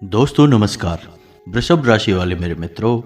दोस्तों नमस्कार। वृषभ राशि वाले मेरे मित्रों,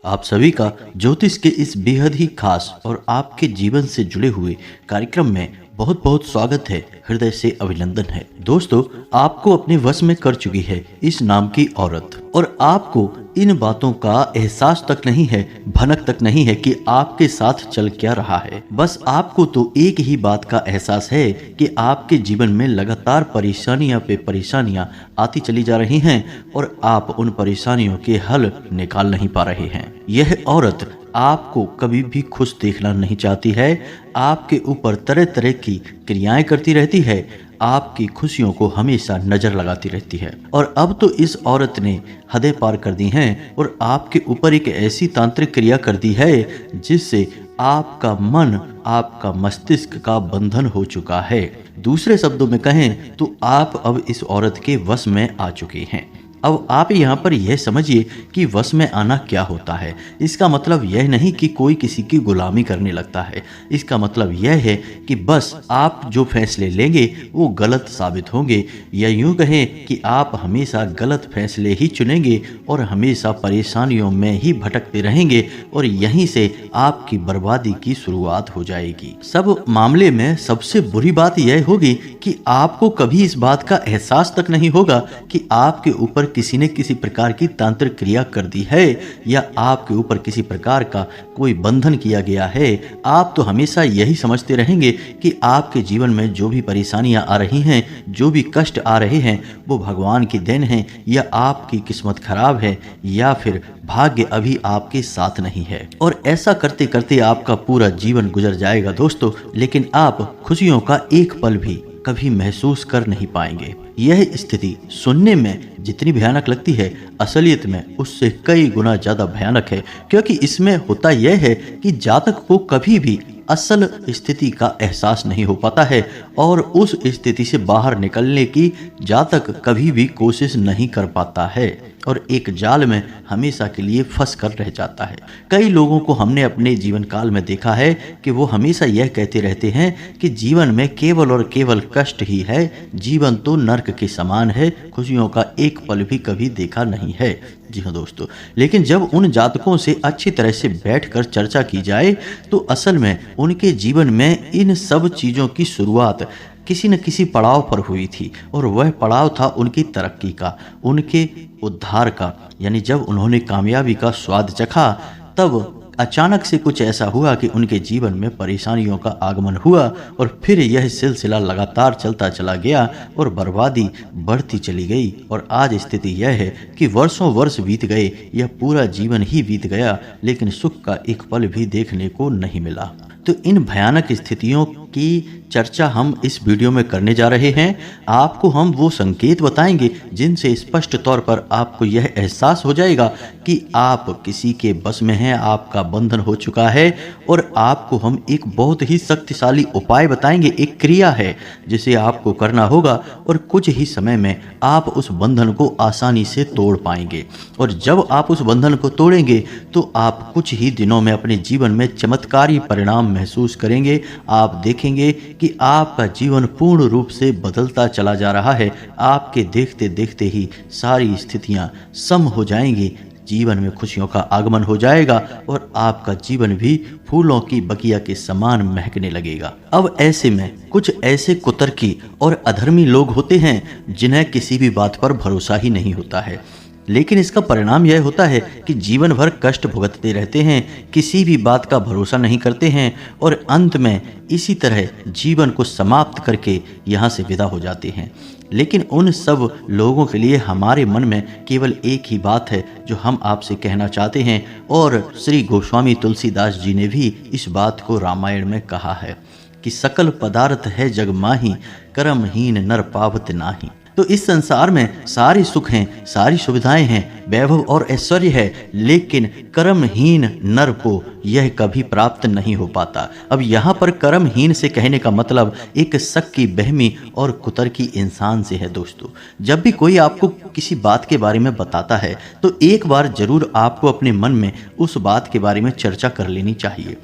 आप सभी का ज्योतिष के इस बेहद ही खास और आपके जीवन से जुड़े हुए कार्यक्रम में बहुत बहुत स्वागत है, हृदय से अभिनंदन है। दोस्तों, आपको अपने वश में कर चुकी है इस नाम की औरत और आपको इन बातों का एहसास तक नहीं है, भनक तक नहीं है कि आपके साथ चल क्या रहा है। बस आपको तो एक ही बात का एहसास है कि आपके जीवन में लगातार परेशानियां पे परेशानियां आती चली जा रही हैं और आप उन परेशानियों के हल निकाल नहीं पा रहे हैं। यह औरत आपको कभी भी खुश देखना नहीं चाहती है, आपके ऊपर तरह तरह की क्रियाएं करती रहती है, आपकी खुशियों को हमेशा नजर लगाती रहती है। और अब तो इस औरत ने हदें पार कर दी हैं और आपके ऊपर एक ऐसी तांत्रिक क्रिया कर दी है जिससे आपका मन, आपका मस्तिष्क का बंधन हो चुका है। दूसरे शब्दों में कहें तो आप अब इस औरत के वश में आ चुके हैं। अब आप यहाँ पर यह समझिए कि वश में आना क्या होता है। इसका मतलब यह नहीं कि कोई किसी की गुलामी करने लगता है। इसका मतलब यह है कि बस आप जो फैसले लेंगे वो गलत साबित होंगे, या यूं कहें कि आप हमेशा गलत फैसले ही चुनेंगे और हमेशा परेशानियों में ही भटकते रहेंगे और यहीं से आपकी बर्बादी की शुरुआत हो जाएगी। सब मामले में सबसे बुरी बात यह होगी कि आपको कभी इस बात का एहसास तक नहीं होगा कि आपके ऊपर किसी ने किसी प्रकार की तांत्रिक क्रिया कर दी है या आपके ऊपर किसी प्रकार का कोई बंधन किया गया है। आप तो हमेशा यही समझते रहेंगे कि आपके जीवन में जो भी परेशानियां आ रही हैं, जो भी कष्ट आ रहे हैं, वो भगवान की देन है या आपकी किस्मत खराब है या फिर भाग्य अभी आपके साथ नहीं है। और ऐसा करते करते आपका पूरा जीवन गुजर जाएगा दोस्तों, लेकिन आप खुशियों का एक पल भी कभी महसूस कर नहीं पाएंगे। यह स्थिति सुनने में जितनी भयानक लगती है, असलियत में उससे कई गुना ज्यादा भयानक है, क्योंकि इसमें होता यह है कि जातक को कभी भी असल स्थिति का एहसास नहीं हो पाता है और उस स्थिति से बाहर निकलने की जातक कभी भी कोशिश नहीं कर पाता है और एक जाल में हमेशा के लिए फंस कर रह जाता है। कई लोगों को हमने अपने जीवन काल में देखा है कि वो हमेशा यह कहते रहते हैं कि जीवन में केवल और केवल कष्ट ही है, जीवन तो नर्क के समान है, खुशियों का एक पल भी कभी देखा नहीं है। जी हाँ दोस्तों, लेकिन जब उन जातकों से अच्छी तरह से बैठकर चर्चा की जाए तो असल में उनके जीवन में इन सब चीज़ों की शुरुआत किसी न किसी पड़ाव पर हुई थी और वह पड़ाव था उनकी तरक्की का, उनके उद्धार का। यानी जब उन्होंने कामयाबी का स्वाद चखा तब अचानक से कुछ ऐसा हुआ कि उनके जीवन में परेशानियों का आगमन हुआ और फिर यह सिलसिला लगातार चलता चला गया और बर्बादी बढ़ती चली गई। और आज स्थिति यह है कि वर्षों वर्ष बीत गए या पूरा जीवन ही बीत गया, लेकिन सुख का एक पल भी देखने को नहीं मिला। तो इन भयानक स्थितियों की चर्चा हम इस वीडियो में करने जा रहे हैं। आपको हम वो संकेत बताएंगे जिनसे स्पष्ट तौर पर आपको यह एहसास हो जाएगा कि आप किसी के बस में हैं, आपका बंधन हो चुका है। और आपको हम एक बहुत ही शक्तिशाली उपाय बताएंगे, एक क्रिया है जिसे आपको करना होगा और कुछ ही समय में आप उस बंधन को आसानी से तोड़ पाएंगे। और जब आप उस बंधन को तोड़ेंगे तो आप कुछ ही दिनों में अपने जीवन में चमत्कारी परिणाम महसूस करेंगे। आप देखेंगे कि आपका जीवन पूर्ण रूप से बदलता चला जा रहा है। आपके देखते देखते ही सारी स्थितियां सम हो जाएंगी, जीवन में खुशियों का आगमन हो जाएगा और आपका जीवन भी फूलों की बगिया के समान महकने लगेगा। अब ऐसे में कुछ ऐसे कुतर्की और अधर्मी लोग होते हैं जिन्हें किसी भी बात पर भरोसा ही नहीं होता है, लेकिन इसका परिणाम यह होता है कि जीवन भर कष्ट भुगतते रहते हैं, किसी भी बात का भरोसा नहीं करते हैं और अंत में इसी तरह जीवन को समाप्त करके यहाँ से विदा हो जाते हैं। लेकिन उन सब लोगों के लिए हमारे मन में केवल एक ही बात है जो हम आपसे कहना चाहते हैं, और श्री गोस्वामी तुलसीदास जी ने भी इस बात को रामायण में कहा है कि सकल पदार्थ है जग माही, कर्महीन नर पावत नाही। तो इस संसार में सारी सुख हैं, सारी सुविधाएं हैं, वैभव और ऐश्वर्य है, लेकिन कर्महीन नर को यह कभी प्राप्त नहीं हो पाता। अब यहाँ पर कर्महीन से कहने का मतलब एक शक्की, बहमी और कुतर्की इंसान से है। दोस्तों, जब भी कोई आपको किसी बात के बारे में बताता है तो एक बार जरूर आपको अपने मन में उस बात के बारे में चर्चा कर लेनी चाहिए।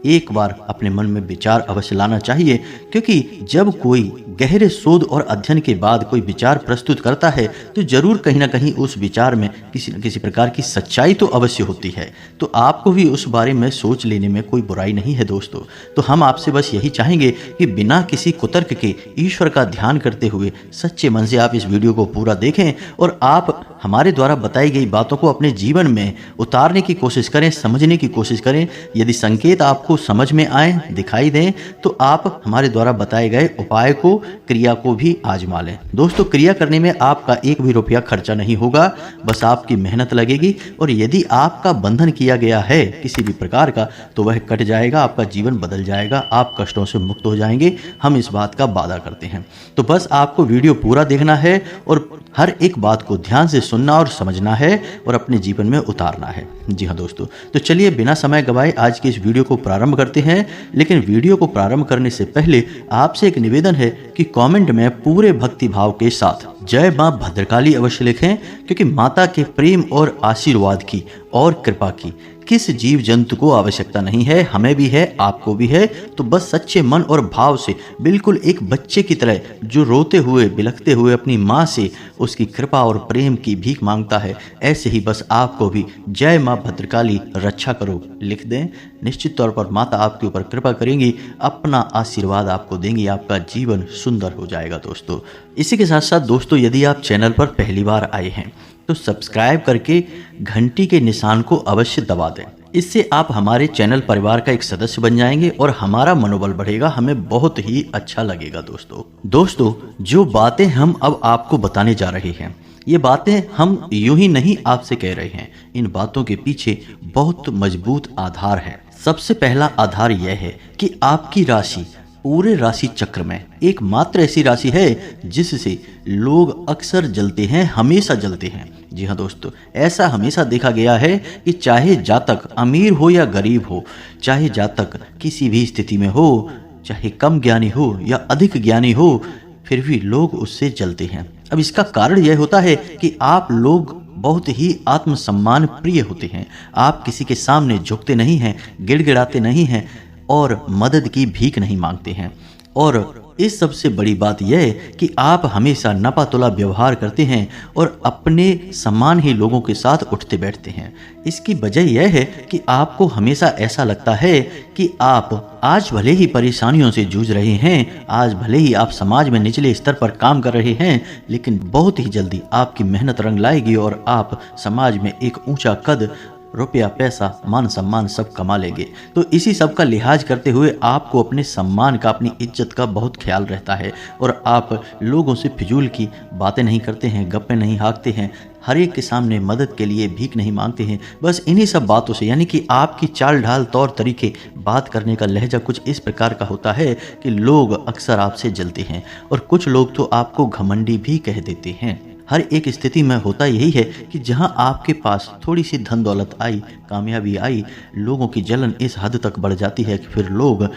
एक बार अपने मन में विचार अवश्य लाना चाहिए, क्योंकि जब कोई गहरे शोध और अध्ययन के बाद कोई विचार प्रस्तुत करता है तो जरूर कहीं ना कहीं उस विचार में किसी न किसी प्रकार की सच्चाई तो अवश्य होती है। तो आपको भी उस बारे में सोच लेने में कोई बुराई नहीं है दोस्तों। तो हम आपसे बस यही चाहेंगे कि बिना किसी कुतर्क के ईश्वर का ध्यान करते हुए सच्चे मन से आप इस वीडियो को पूरा देखें और आप हमारे द्वारा बताई गई बातों को अपने जीवन में उतारने की कोशिश करें, समझने की कोशिश करें। यदि संकेत आपको समझ में आए, दिखाई दें, तो आप हमारे द्वारा बताए गए उपाय को, क्रिया को भी आजमा लें। दोस्तों, क्रिया करने में आपका एक भी रुपया खर्चा नहीं होगा, बस आपकी मेहनत लगेगी। और यदि आपका बंधन किया गया है किसी भी प्रकार का तो वह कट जाएगा, आपका जीवन बदल जाएगा, आप कष्टों से मुक्त हो जाएंगे। हम इस बात का वादा करते हैं। तो बस आपको वीडियो पूरा देखना है और हर एक बात को ध्यान से सुनना और समझना है और अपने जीवन में उतारना है। जी हाँ दोस्तों, तो चलिए बिना समय गवाए आज की इस वीडियो को प्रारंभ करते हैं। लेकिन वीडियो को प्रारंभ करने से पहले आपसे एक निवेदन है कि कमेंट में पूरे भक्ति भाव के साथ जय मां भद्रकाली अवश्य लिखें, क्योंकि माता के प्रेम और आशीर्वाद की और कृपा की किस जीव जंतु को आवश्यकता नहीं है, हमें भी है, आपको भी है। तो बस सच्चे मन और भाव से बिल्कुल एक बच्चे की तरह जो रोते हुए बिलखते हुए अपनी माँ से उसकी कृपा और प्रेम की भीख मांगता है, ऐसे ही बस आपको भी जय माँ भद्रकाली रक्षा करो लिख दें। निश्चित तौर पर माता आपके ऊपर कृपा करेंगी, अपना आशीर्वाद आपको देंगी, आपका जीवन सुंदर हो जाएगा दोस्तों। इसी के साथ साथ दोस्तों, यदि आप चैनल पर पहली बार आए हैं तो सब्सक्राइब करके घंटी के निशान को अवश्य दबा दें। इससे आप हमारे चैनल परिवार का एक सदस्य बन जाएंगे और हमारा मनोबल बढ़ेगा, हमें बहुत ही अच्छा लगेगा दोस्तों, जो बातें हम अब आपको बताने जा रहे हैं, ये बातें हम यूं ही नहीं आपसे कह रहे हैं। इन बातों के पीछे बहुत मजबूत आधार है। सबसे पहला आधार यह है कि आपकी राशि पूरे राशि चक्र में एकमात्र ऐसी राशि है जिससे लोग अक्सर जलते हैं, हमेशा जलते हैं। जी हाँ दोस्तों, ऐसा हमेशा देखा गया है कि चाहे जातक अमीर हो या गरीब हो, चाहे जातक किसी भी स्थिति में हो, चाहे कम ज्ञानी हो या अधिक ज्ञानी हो, फिर भी लोग उससे जलते हैं। अब इसका कारण यह होता है कि आप लोग बहुत ही आत्मसम्मान प्रिय होते हैं। आप किसी के सामने झुकते नहीं हैं, गिड़गिड़ाते नहीं हैं और मदद की भीख नहीं मांगते हैं। और इस सबसे बड़ी बात यह है कि आप हमेशा नपातुला व्यवहार करते हैं और अपने समान ही लोगों के साथ उठते बैठते हैं। इसकी वजह यह है कि आपको हमेशा ऐसा लगता है कि आप आज भले ही परेशानियों से जूझ रहे हैं, आज भले ही आप समाज में निचले स्तर पर काम कर रहे हैं, लेकिन बहुत ही जल्दी आपकी मेहनत रंग लाएगी और आप समाज में एक ऊंचा कद, रुपया, पैसा, मान सम्मान सब कमा लेंगे। तो इसी सब का लिहाज करते हुए आपको अपने सम्मान का, अपनी इज्जत का बहुत ख्याल रहता है और आप लोगों से फिजूल की बातें नहीं करते हैं, गप्पे नहीं हाँकते हैं, हर एक के सामने मदद के लिए भीख नहीं मांगते हैं। बस इन्हीं सब बातों से, यानी कि आपकी चाल ढाल, तौर तरीके, बात करने का लहजा कुछ इस प्रकार का होता है कि लोग अक्सर आपसे जलते हैं। और कुछ लोग तो आपको घमंडी भी कह देते हैं। हर एक स्थिति में होता यही है कि जहां आपके पास थोड़ी सी धन दौलत आई, कामयाबी आई, लोगों की जलन इस हद तक बढ़ जाती है कि फिर लोग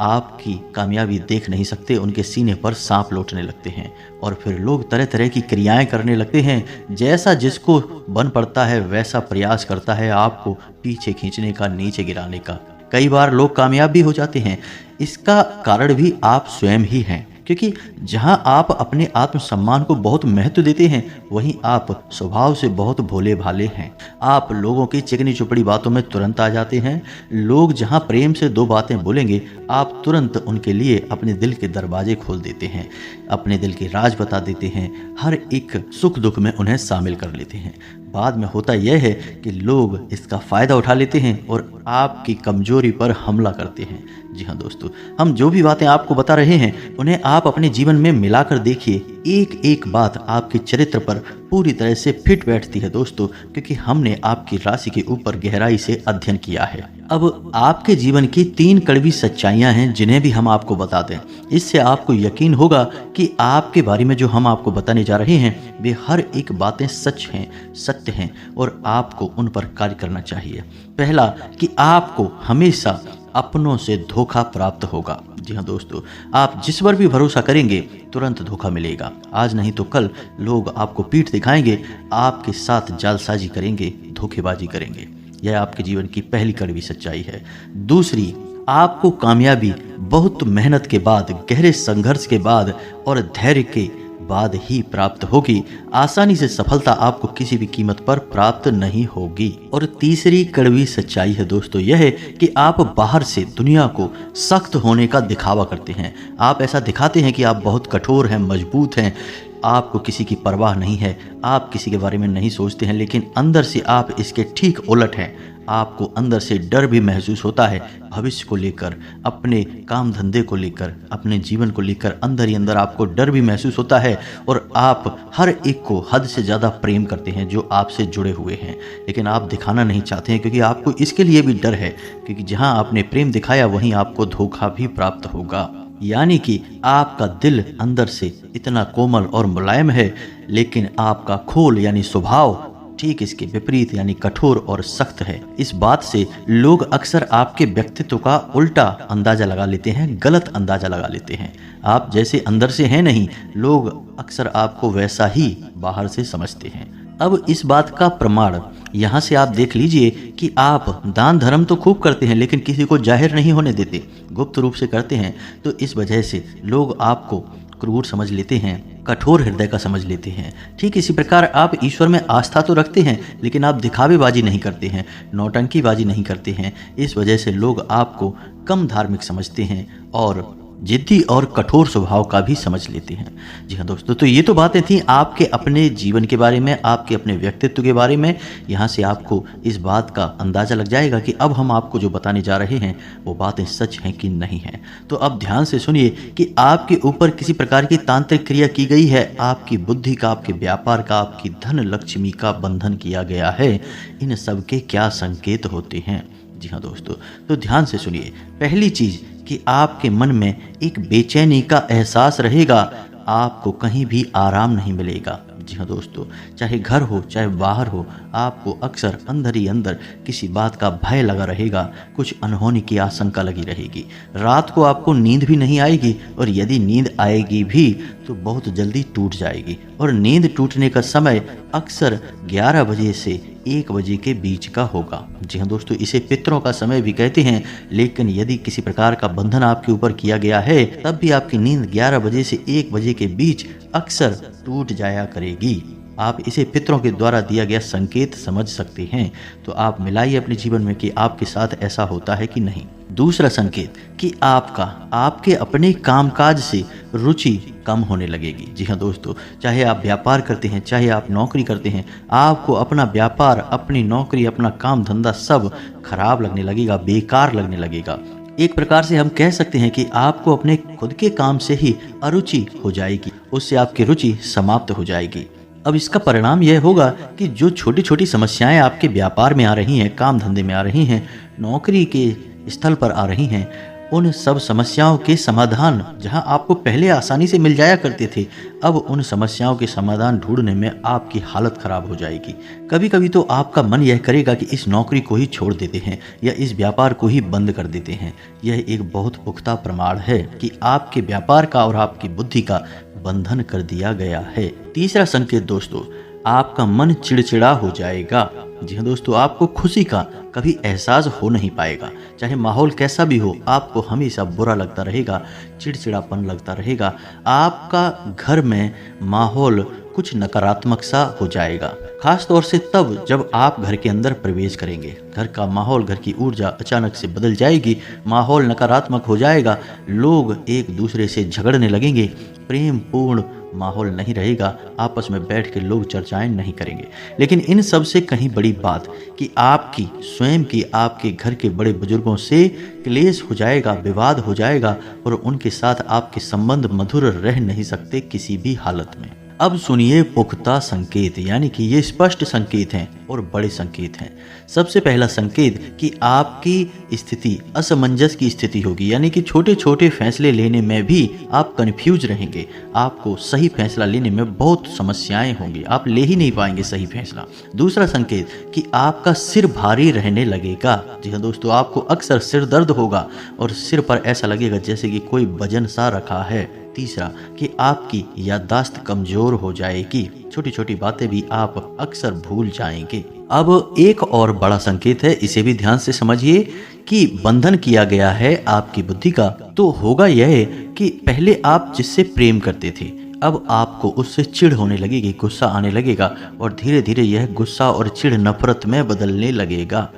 आपकी कामयाबी देख नहीं सकते, उनके सीने पर सांप लौटने लगते हैं और फिर लोग तरह तरह की क्रियाएं करने लगते हैं। जैसा जिसको बन पड़ता है वैसा प्रयास करता है आपको पीछे खींचने का, नीचे गिराने का। कई बार लोग कामयाब भी हो जाते हैं। इसका कारण भी आप स्वयं ही हैं, क्योंकि जहां आप अपने आत्मसम्मान को बहुत महत्व देते हैं, वहीं आप स्वभाव से बहुत भोले भाले हैं। आप लोगों की चिकनी चुपड़ी बातों में तुरंत आ जाते हैं। लोग जहां प्रेम से दो बातें बोलेंगे, आप तुरंत उनके लिए अपने दिल के दरवाजे खोल देते हैं, अपने दिल के राज बता देते हैं, हर एक सुख दुख में उन्हें शामिल कर लेते हैं। बाद में होता यह है कि लोग इसका फ़ायदा उठा लेते हैं और आपकी कमजोरी पर हमला करते हैं। जी हाँ दोस्तों, हम जो भी बातें आपको बता रहे हैं उन्हें आप अपने जीवन में मिलाकर देखिए। एक एक बात आपके चरित्र पर पूरी तरह से फिट बैठती है दोस्तों, क्योंकि हमने आपकी राशि के ऊपर गहराई से अध्ययन किया है। अब आपके जीवन की 3 कड़वी सच्चाइयां हैं जिन्हें भी हम आपको बता दें। इससे आपको यकीन होगा कि आपके बारे में जो हम आपको बताने जा रहे हैं वे हर एक बातें सच हैं, सत्य हैं और आपको उन पर कार्य करना चाहिए। पहला, कि आपको हमेशा अपनों से धोखा प्राप्त होगा। जी हाँ दोस्तों, आप जिस पर भी भरोसा करेंगे तुरंत धोखा मिलेगा। आज नहीं तो कल लोग आपको पीठ दिखाएंगे, आपके साथ जालसाजी करेंगे, धोखेबाजी करेंगे। यह आपके जीवन की पहली कड़वी सच्चाई है। दूसरी, आपको कामयाबी बहुत मेहनत के बाद, गहरे संघर्ष के बाद और धैर्य के बाद ही प्राप्त होगी। आसानी से सफलता आपको किसी भी कीमत पर प्राप्त नहीं होगी। और तीसरी कड़वी सच्चाई है दोस्तों, यह है कि आप बाहर से दुनिया को सख्त होने का दिखावा करते हैं। आप ऐसा दिखाते हैं कि आप बहुत कठोर हैं, मजबूत हैं, आपको किसी की परवाह नहीं है, आप किसी के बारे में नहीं सोचते हैं, लेकिन अंदर से आप इसके ठीक उलट हैं। आपको अंदर से डर भी महसूस होता है, भविष्य को लेकर, अपने काम धंधे को लेकर, अपने जीवन को लेकर अंदर ही अंदर आपको डर भी महसूस होता है। और आप हर एक को हद से ज़्यादा प्रेम करते हैं जो आपसे जुड़े हुए हैं, लेकिन आप दिखाना नहीं चाहते हैं क्योंकि आपको इसके लिए भी डर है, क्योंकि जहां आपने प्रेम दिखाया वहीं आपको धोखा भी प्राप्त होगा। यानी कि आपका दिल अंदर से इतना कोमल और मुलायम है, लेकिन आपका खोल यानी स्वभाव ठीक इसके विपरीत यानी कठोर और सख्त है। इस बात से लोग अक्सर आपके व्यक्तित्व का उल्टा अंदाजा लगा लेते हैं, गलत अंदाजा लगा लेते हैं। आप जैसे अंदर से हैं नहीं, लोग अक्सर आपको वैसा ही बाहर से समझते हैं। अब इस बात का प्रमाण यहाँ से आप देख लीजिए कि आप दान धर्म तो खूब करते हैं, लेकिन किसी को जाहिर नहीं होने देते, गुप्त रूप से करते हैं। तो इस वजह से लोग आपको क्रूर समझ लेते हैं, कठोर हृदय का समझ लेते हैं। ठीक इसी प्रकार आप ईश्वर में आस्था तो रखते हैं, लेकिन आप दिखावेबाजी नहीं करते हैं, नौटंकीबाजी नहीं करते हैं। इस वजह से लोग आपको कम धार्मिक समझते हैं और जिद्दी और कठोर स्वभाव का भी समझ लेते हैं। जी हाँ दोस्तों, तो ये तो बातें थी आपके अपने जीवन के बारे में, आपके अपने व्यक्तित्व के बारे में। यहाँ से आपको इस बात का अंदाज़ा लग जाएगा कि अब हम आपको जो बताने जा रहे हैं वो बातें सच हैं कि नहीं हैं। तो अब ध्यान से सुनिए कि आपके ऊपर किसी प्रकार की तांत्रिक क्रिया की गई है, आपकी बुद्धि का, आपके व्यापार का, आपकी धन लक्ष्मी का बंधन किया गया है। इन सब के क्या संकेत होते हैं? जी हाँ दोस्तों, तो ध्यान से सुनिए। पहली चीज कि आपके मन में एक बेचैनी का एहसास रहेगा, आपको कहीं भी आराम नहीं मिलेगा। जी हाँ दोस्तों, चाहे घर हो चाहे बाहर हो, आपको अक्सर अंदर ही अंदर किसी बात का भय लगा रहेगा, कुछ अनहोनी की आशंका लगी रहेगी। रात को आपको नींद भी नहीं आएगी, और यदि नींद आएगी भी तो बहुत जल्दी टूट जाएगी। और नींद टूटने का समय अक्सर 11 बजे से 1 बजे के बीच का होगा। जी हाँ दोस्तों, इसे पितरों का समय भी कहते हैं। लेकिन यदि किसी प्रकार का बंधन आपके ऊपर किया गया है, तब भी आपकी नींद 11 बजे से 1 बजे के बीच अक्सर टूट जाया करेगी। आप इसे पितरों के द्वारा दिया गया संकेत समझ सकते हैं। तो आप मिलाइए अपने जीवन में कि आपके साथ ऐसा होता है कि नहीं। दूसरा संकेत कि आपके अपने कामकाज से रुचि कम होने लगेगी। जी हाँ दोस्तों, चाहे आप व्यापार करते हैं, चाहे आप नौकरी करते हैं, आपको अपना व्यापार, अपनी नौकरी, अपना काम धंधा सब खराब लगने लगेगा, बेकार लगने लगेगा। एक प्रकार से हम कह सकते हैं कि आपको अपने खुद के काम से ही अरुचि हो जाएगी, उससे आपकी रुचि समाप्त हो जाएगी। अब इसका परिणाम यह होगा कि जो छोटी छोटी समस्याएं आपके व्यापार में आ रही हैं, काम धंधे में आ रही हैं, नौकरी के स्थल पर आ रही हैं, उन सब समस्याओं के समाधान जहां आपको पहले आसानी से मिल जाया करते थे, अब उन समस्याओं के समाधान ढूंढने में आपकी हालत खराब हो जाएगी। कभी कभी तो आपका मन यह करेगा कि इस नौकरी को ही छोड़ देते हैं या इस व्यापार को ही बंद कर देते हैं। यह एक बहुत पुख्ता प्रमाण है कि आपके व्यापार का और आपकी बुद्धि का बंधन कर दिया गया है। तीसरा संकेत दोस्तों, आपका मन चिड़चिड़ा हो जाएगा। जी हाँ दोस्तों, आपको खुशी का कभी एहसास हो नहीं पाएगा। चाहे माहौल कैसा भी हो, आपको हमेशा बुरा लगता रहेगा, चिड़चिड़ापन लगता रहेगा। आपका घर में माहौल कुछ नकारात्मक सा हो जाएगा, खास तौर से तब जब आप घर के अंदर प्रवेश करेंगे। घर का माहौल, घर की ऊर्जा अचानक से बदल जाएगी, माहौल नकारात्मक हो जाएगा, लोग एक दूसरे से झगड़ने लगेंगे, प्रेम पूर्ण माहौल नहीं रहेगा, आपस में बैठ के लोग चर्चाएं नहीं करेंगे। लेकिन इन सब से कहीं बड़ी बात कि आपकी स्वयं की, आपके घर के बड़े बुजुर्गों से क्लेश हो जाएगा, विवाद हो जाएगा, और उनके साथ आपके संबंध मधुर रह नहीं सकते किसी भी हालत में। अब सुनिए पुख्ता संकेत, यानी कि ये स्पष्ट संकेत हैं और बड़े संकेत हैं। सबसे पहला संकेत कि आपकी स्थिति असमंजस की स्थिति होगी, यानी कि छोटे छोटे फैसले लेने में भी आप कंफ्यूज रहेंगे, आपको सही फैसला लेने में बहुत समस्याएं होंगी, आप ले ही नहीं पाएंगे सही फैसला। दूसरा संकेत कि आपका सिर भारी रहने लगेगा। जी हाँ दोस्तों, आपको अक्सर सिर दर्द होगा और सिर पर ऐसा लगेगा जैसे कि कोई वजन सा रखा है। तीसरा कि आपकी याददाश्त कमजोर हो जाएगी, छोटी छोटी बातें भी आप अक्सर भूल जाएंगे। अब एक और बड़ा संकेत है, इसे भी ध्यान से समझिए कि बंधन किया गया है आपकी बुद्धि का। तो होगा यह कि पहले आप जिससे प्रेम करते थे, अब आपको उससे चिढ़ होने लगेगी, गुस्सा आने लगेगा और धीरे धीरे यह गुस्सा और चिढ़ नफरत में बदलने लगेगा।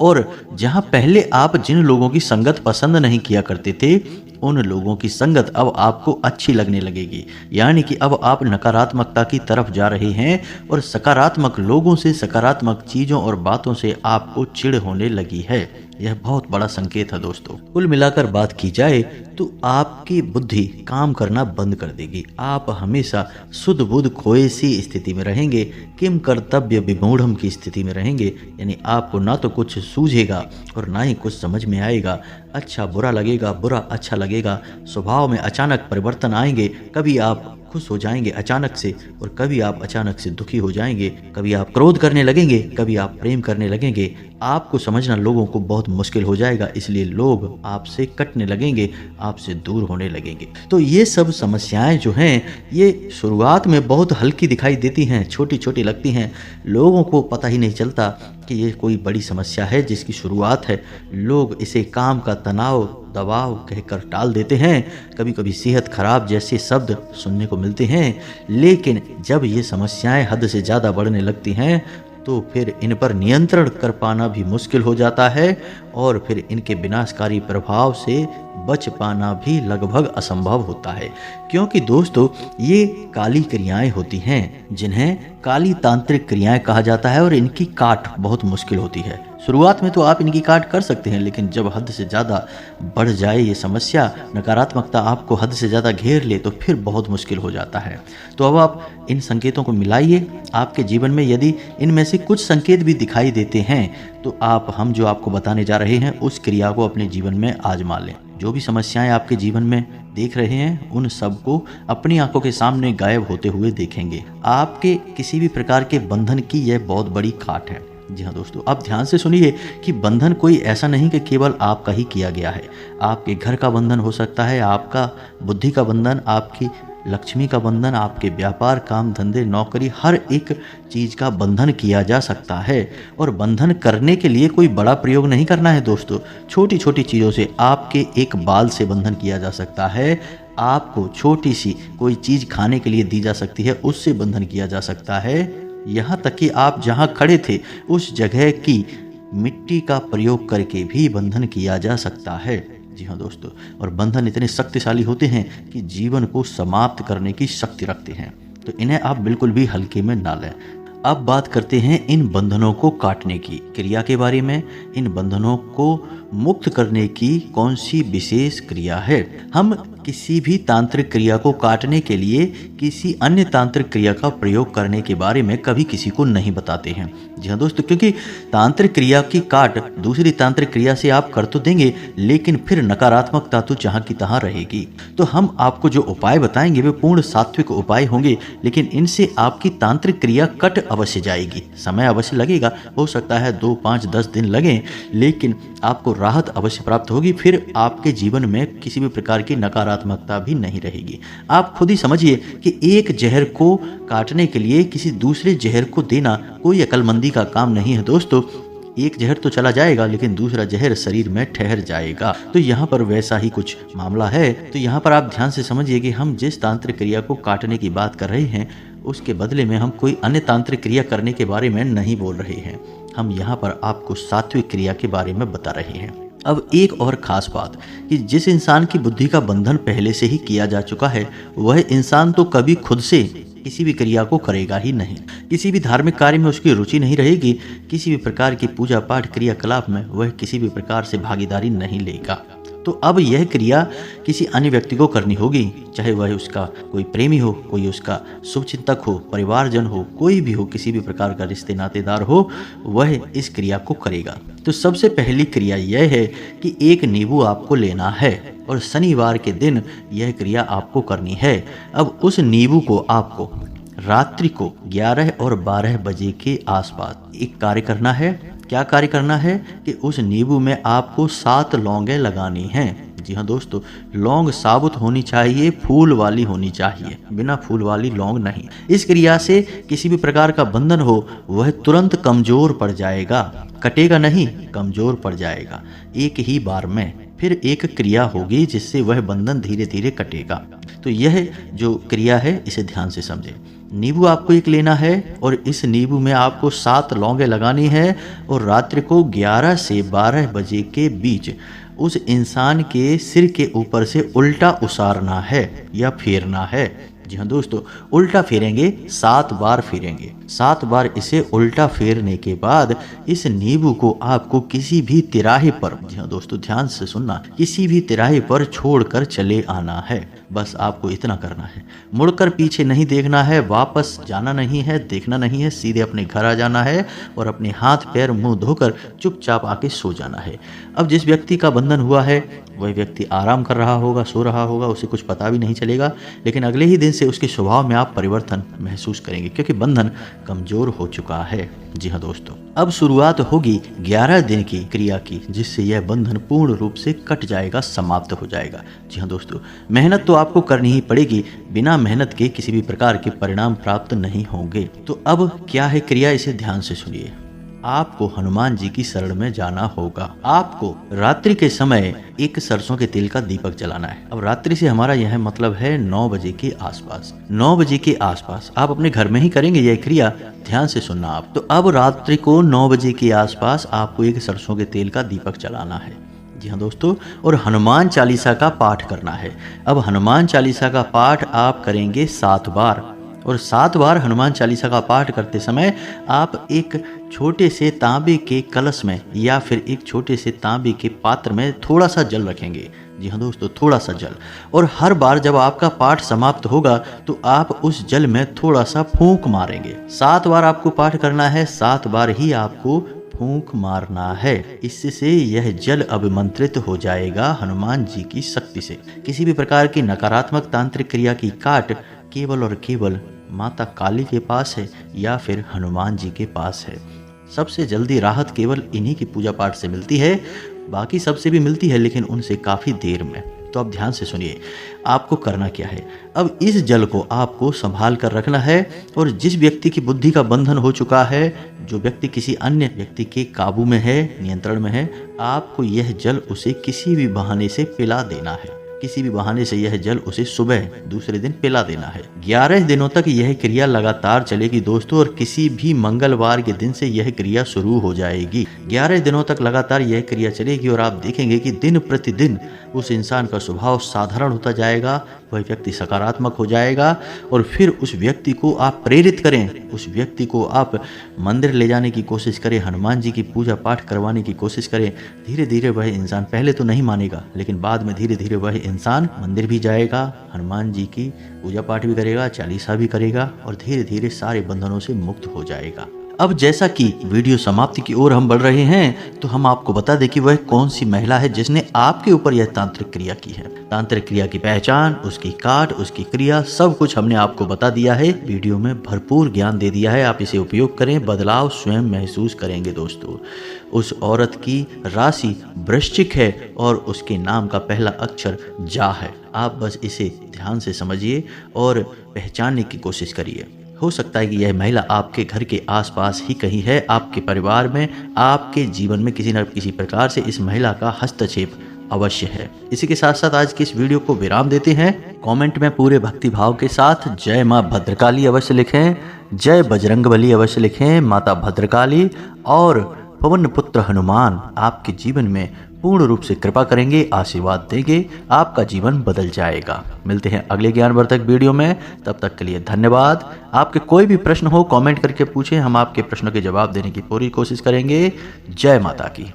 और जहां पहले आप जिन लोगों की संगत पसंद नहीं किया करते थे, उन लोगों की संगत अब आपको अच्छी लगने लगेगी। यानी कि अब आप नकारात्मकता की तरफ जा रहे हैं और सकारात्मक लोगों से, सकारात्मक चीज़ों और बातों से आपको चिढ़ होने लगी है। यह बहुत बड़ा संकेत है दोस्तों। कुल मिलाकर बात की जाए तो आपकी बुद्धि काम करना बंद कर देगी। आप हमेशा सुध बुध खोए सी स्थिति में रहेंगे, किम कर्तव्य विमूढ़म की स्थिति में रहेंगे। यानी आपको ना तो कुछ सूझेगा और ना ही कुछ समझ में आएगा। अच्छा बुरा लगेगा, बुरा अच्छा लगेगा। स्वभाव में अचानक परिवर्तन आएंगे। कभी आप खुश हो जाएंगे अचानक से और कभी आप अचानक से दुखी हो जाएंगे। कभी आप क्रोध करने लगेंगे, कभी आप प्रेम करने लगेंगे। आपको समझना लोगों को बहुत मुश्किल हो जाएगा, इसलिए लोग आपसे कटने लगेंगे, आपसे दूर होने लगेंगे। तो ये सब समस्याएं जो हैं, ये शुरुआत में बहुत हल्की दिखाई देती हैं, छोटी छोटी लगती हैं। लोगों को पता ही नहीं चलता कि ये कोई बड़ी समस्या है जिसकी शुरुआत है। लोग इसे काम का तनाव, दबाव कहकर टाल देते हैं। कभी कभी सेहत खराब जैसे शब्द सुनने को मिलते हैं। लेकिन जब ये समस्याएं हद से ज़्यादा बढ़ने लगती हैं तो फिर इन पर नियंत्रण कर पाना भी मुश्किल हो जाता है और फिर इनके विनाशकारी प्रभाव से बच पाना भी लगभग असंभव होता है। क्योंकि दोस्तों, ये काली क्रियाएं होती हैं जिन्हें काली तांत्रिक क्रियाएं कहा जाता है और इनकी काट बहुत मुश्किल होती है। शुरुआत में तो आप इनकी काट कर सकते हैं, लेकिन जब हद से ज़्यादा बढ़ जाए ये समस्या, नकारात्मकता आपको हद से ज़्यादा घेर ले, तो फिर बहुत मुश्किल हो जाता है। तो अब आप इन संकेतों को मिलाइए आपके जीवन में। यदि इनमें से कुछ संकेत भी दिखाई देते हैं तो हम जो आपको बताने जा रहे हैं उस क्रिया को अपने जीवन में आजमा लें। जो भी समस्याएं आपके जीवन में देख रहे हैं, उन सब को अपनी आंखों के सामने गायब होते हुए देखेंगे। आपके किसी भी प्रकार के बंधन की यह बहुत बड़ी काट है। जी हाँ दोस्तों, आप ध्यान से सुनिए कि बंधन कोई ऐसा नहीं कि केवल आपका ही किया गया है। आपके घर का बंधन हो सकता है, आपका बुद्धि का बंधन, आपकी लक्ष्मी का बंधन, आपके व्यापार, काम धंधे, नौकरी, हर एक चीज़ का बंधन किया जा सकता है। और बंधन करने के लिए कोई बड़ा प्रयोग नहीं करना है दोस्तों। छोटी छोटी चीज़ों से, आपके एक बाल से बंधन किया जा सकता है। आपको छोटी सी कोई चीज़ खाने के लिए दी जा सकती है, उससे बंधन किया जा सकता है। यहाँ तक कि आप जहाँ खड़े थे उस जगह की मिट्टी का प्रयोग करके भी बंधन किया जा सकता है। जी हाँ दोस्तों, और बंधन इतने शक्तिशाली होते हैं कि जीवन को समाप्त करने की शक्ति रखते हैं। तो इन्हें आप बिल्कुल भी हल्के में ना लें। अब बात करते हैं इन बंधनों को काटने की क्रिया के बारे में। इन बंधनों को मुक्त करने की कौन सी विशेष क्रिया है? हम किसी भी तांत्रिक क्रिया को काटने के लिए किसी अन्य तांत्रिक क्रिया का प्रयोग करने के बारे में कभी किसी को नहीं बताते हैं। जी हाँ दोस्तों, क्योंकि तांत्रिक क्रिया की काट दूसरी तांत्रिक क्रिया से आप कर तो देंगे, लेकिन फिर नकारात्मकता तो जहाँ की तहाँ रहेगी। तो हम आपको जो उपाय बताएंगे वे पूर्ण सात्विक उपाय होंगे, लेकिन इनसे आपकी तांत्रिक क्रिया कट अवश्य जाएगी। समय अवश्य लगेगा, हो सकता है 2, 5, 10 दिन लगें, लेकिन आपको राहत अवश्य प्राप्त होगी। फिर आपके जीवन में किसी भी प्रकार की नकारात्मकता भी नहीं रहेगी। आप खुद ही समझिए कि एक जहर को काटने के लिए किसी दूसरे जहर को देना कोई अक्लमंदी का काम नहीं है दोस्तों। एक जहर तो चला जाएगा, लेकिन दूसरा जहर शरीर में ठहर जाएगा। तो यहाँ पर वैसा ही कुछ मामला है। तो यहाँ पर आप ध्यान से समझिए कि हम जिस तांत्रिक क्रिया को काटने की बात कर रहे हैं, उसके बदले में हम कोई अन्य तांत्रिक क्रिया करने के बारे में नहीं बोल रहे हैं। हम यहाँ पर आपको सात्विक क्रिया के बारे में बता रहे हैं। अब एक और खास बात कि जिस इंसान की बुद्धि का बंधन पहले से ही किया जा चुका है, वह इंसान तो कभी खुद से किसी भी क्रिया को करेगा ही नहीं। किसी भी धार्मिक कार्य में उसकी रुचि नहीं रहेगी। किसी भी प्रकार की पूजा पाठ क्रियाकलाप में वह किसी भी प्रकार से भागीदारी नहीं लेगा। तो अब यह क्रिया किसी अन्य व्यक्ति को करनी होगी, चाहे वह उसका कोई प्रेमी हो, कोई उसका शुभचिंतक हो, परिवारजन हो, कोई भी हो, किसी भी प्रकार का रिश्ते नातेदार हो, वह इस क्रिया को करेगा। तो सबसे पहली क्रिया यह है कि एक नींबू आपको लेना है और शनिवार के दिन यह क्रिया आपको करनी है। अब उस नींबू को आपको रात्रि को 11 और 12 बजे के आसपास एक कार्य करना है। क्या कार्य करना है कि उस नींबू में आपको 7 लौंगे लगानी हैं। जी हाँ दोस्तों, लौंग साबुत होनी चाहिए, फूल वाली होनी चाहिए, बिना फूल वाली लौंग नहीं। इस क्रिया से किसी भी प्रकार का बंधन हो वह तुरंत कमजोर पड़ जाएगा, कटेगा नहीं, कमजोर पड़ जाएगा एक ही बार में। फिर एक क्रिया होगी जिससे वह बंधन धीरे धीरे कटेगा। तो यह जो क्रिया है इसे ध्यान से समझें। नींबू आपको एक लेना है और इस नींबू में आपको 7 लौंगे लगानी है और रात्रि को 11 से 12 बजे के बीच उस इंसान के सिर के ऊपर से उल्टा उसारना है या फेरना है। जी हाँ दोस्तों, उल्टा फेरेंगे, 7 बार फेरेंगे। 7 बार इसे उल्टा फेरने के बाद इस नींबू को आपको किसी भी तिराहे पर, जी हाँ दोस्तों ध्यान से सुनना, किसी भी तिराहे पर छोड़कर चले आना है। बस आपको इतना करना है, मुड़कर पीछे नहीं देखना है, वापस जाना नहीं है, देखना नहीं है, सीधे अपने घर आ जाना है और अपने हाथ पैर मुंह धोकर चुपचाप आके सो जाना है। अब जिस व्यक्ति का बंधन हुआ है वह व्यक्ति आराम कर रहा होगा, सो रहा होगा, उसे कुछ पता भी नहीं चलेगा, लेकिन अगले ही दिन से उसके स्वभाव में आप परिवर्तन महसूस करेंगे क्योंकि बंधन कमजोर हो चुका है। जी हाँ दोस्तों, अब शुरुआत होगी 11 दिन की क्रिया की, जिससे यह बंधन पूर्ण रूप से कट जाएगा, समाप्त हो जाएगा। जी हाँ दोस्तों, मेहनत तो आपको करनी ही पड़ेगी, बिना मेहनत के किसी भी प्रकार के परिणाम प्राप्त नहीं होंगे। तो अब क्या है क्रिया, इसे ध्यान से सुनिए। आपको हनुमान जी की शरण में जाना होगा। आपको रात्रि के समय एक सरसों के तेल का दीपक जलाना है। अब रात्रि से हमारा यह मतलब है 9 बजे के आसपास। 9 बजे के आसपास आप अपने घर में ही करेंगे यह क्रिया, ध्यान से सुनना आप। तो अब रात्रि को 9 बजे के आसपास आपको एक सरसों के तेल का दीपक जलाना है। जी हाँ दोस्तों, और हनुमान चालीसा का पाठ करना है। अब हनुमान चालीसा का पाठ आप करेंगे 7 बार, और 7 बार हनुमान चालीसा का पाठ करते समय आप एक छोटे से तांबे के कलश में या फिर एक छोटे से तांबे के पात्र में थोड़ा सा जल रखेंगे। जी हाँ दोस्तों, थोड़ा सा जल। और हर बार जब आपका पाठ समाप्त होगा तो आप उस जल में थोड़ा सा फूंक मारेंगे। 7 बार आपको पाठ करना है, 7 बार ही आपको फूंक मारना है। इससे यह जल अभिमंत्रित हो जाएगा हनुमान जी की शक्ति से। किसी भी प्रकार की नकारात्मक तांत्रिक क्रिया की काट केवल और केवल माता काली के पास है या फिर हनुमान जी के पास है। सबसे जल्दी राहत केवल इन्हीं की पूजा पाठ से मिलती है, बाकी सबसे भी मिलती है लेकिन उनसे काफ़ी देर में। तो अब ध्यान से सुनिए, आपको करना क्या है। अब इस जल को आपको संभाल कर रखना है और जिस व्यक्ति की बुद्धि का बंधन हो चुका है, जो व्यक्ति किसी अन्य व्यक्ति के काबू में है, नियंत्रण में है, आपको यह जल उसे किसी भी बहाने से पिला देना है। किसी भी बहाने से यह जल उसे सुबह दूसरे दिन पिला देना है। 11 दिनों तक यह क्रिया लगातार चलेगी दोस्तों, और किसी भी मंगलवार के दिन से यह क्रिया शुरू हो जाएगी। 11 दिनों तक लगातार यह क्रिया चलेगी और आप देखेंगे कि दिन प्रतिदिन उस इंसान का स्वभाव साधारण होता जाएगा, वह व्यक्ति सकारात्मक हो जाएगा। और फिर उस व्यक्ति को आप प्रेरित करें, उस व्यक्ति को आप मंदिर ले जाने की कोशिश करें, हनुमान जी की पूजा पाठ करवाने की कोशिश करें। धीरे धीरे वह इंसान पहले तो नहीं मानेगा, लेकिन बाद में धीरे धीरे वह इंसान मंदिर भी जाएगा, हनुमान जी की पूजा पाठ भी करेगा, चालीसा भी करेगा और धीरे धीरे सारे बंधनों से मुक्त हो जाएगा। अब जैसा कि वीडियो समाप्ति की ओर हम बढ़ रहे हैं, तो हम आपको बता दें कि वह कौन सी महिला है जिसने आपके ऊपर यह तांत्रिक क्रिया की है। तांत्रिक क्रिया की पहचान, उसकी काट, उसकी क्रिया, सब कुछ हमने आपको बता दिया है। वीडियो में भरपूर ज्ञान दे दिया है, आप इसे उपयोग करें, बदलाव स्वयं महसूस करेंगे दोस्तों। उस औरत की राशि वृश्चिक है और उसके नाम का पहला अक्षर जा है। आप बस इसे ध्यान से समझिए और पहचानने की कोशिश करिए। हो सकता है कि यह महिला आपके घर के आसपास ही कहीं है, आपके परिवार में, आपके जीवन में किसी न किसी प्रकार से इस महिला का हस्तक्षेप अवश्य है। इसी के साथ साथ आज की इस वीडियो को विराम देते हैं। कमेंट में पूरे भक्ति भाव के साथ जय माँ भद्रकाली अवश्य लिखें, जय बजरंगबली अवश्य लिखें। माता भद्रकाली और पवन पुत्र हनुमान आपके जीवन में पूर्ण रूप से कृपा करेंगे, आशीर्वाद देंगे, आपका जीवन बदल जाएगा। मिलते हैं अगले ज्ञानवर्धक वीडियो में, तब तक के लिए धन्यवाद। आपके कोई भी प्रश्न हो कमेंट करके पूछें, हम आपके प्रश्नों के जवाब देने की पूरी कोशिश करेंगे। जय माता की।